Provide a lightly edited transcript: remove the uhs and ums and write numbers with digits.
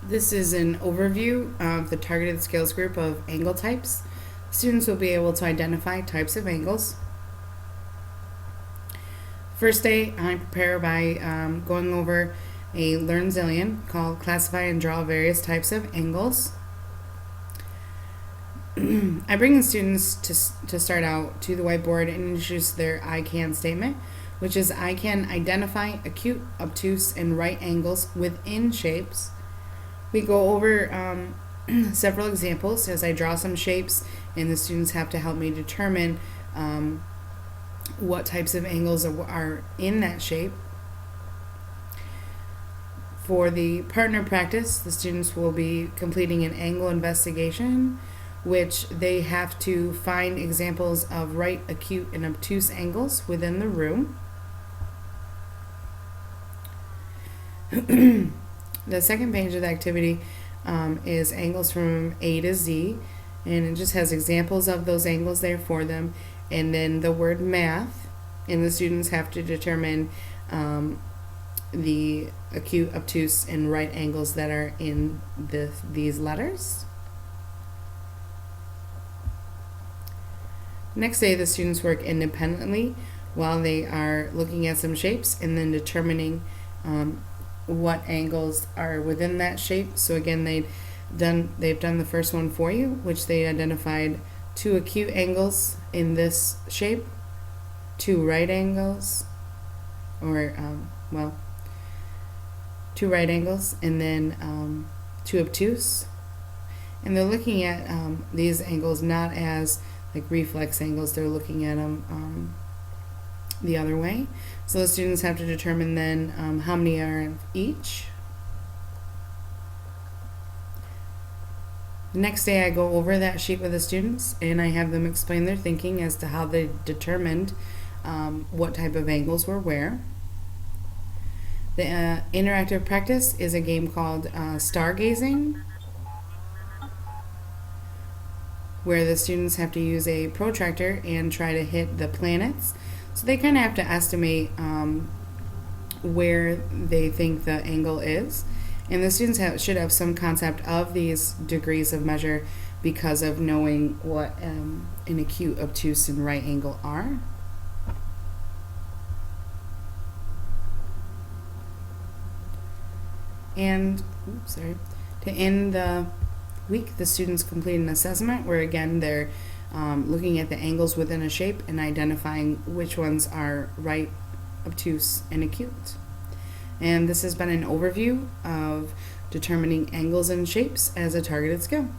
This is an overview of the targeted skills group of angle types. Students will be able to identify types of angles. First day, I prepare by going over a Learn Zillion called Classify and Draw Various Types of Angles. I bring the students to start out to the whiteboard and introduce their I can statement, which is I can identify acute, obtuse, and right angles within shapes. We go over several examples as I draw some shapes, and the students have to help me determine what types of angles are in that shape. For the partner practice, the students will be completing an angle investigation, which they have to find examples of right, acute, and obtuse angles within the room. The second page of the activity is angles from A to Z, and it just has examples of those angles there for them, and then the word math, and the students have to determine the acute, obtuse, and right angles that are in these letters. Next day, the students work independently while they are looking at some shapes and then determining what angles are within that shape. So again, they've done the first one for you, which they identified 2 acute angles in this shape, 2 right angles, or 2 right angles, and then 2 obtuse. And they're looking at these angles not as like reflex angles, they're looking at them the other way. So the students have to determine then how many are of each. The next day I go over that sheet with the students and I have them explain their thinking as to how they determined what type of angles were where. The interactive practice is a game called Stargazing, where the students have to use a protractor and try to hit the planets. So they kind of have to estimate where they think the angle is. And the students should have some concept of these degrees of measure because of knowing what an acute, obtuse, and right angle are. And to end the week, the students complete an assessment where again they're looking at the angles within a shape and identifying which ones are right, obtuse, and acute. And this has been an overview of determining angles and shapes as a targeted skill.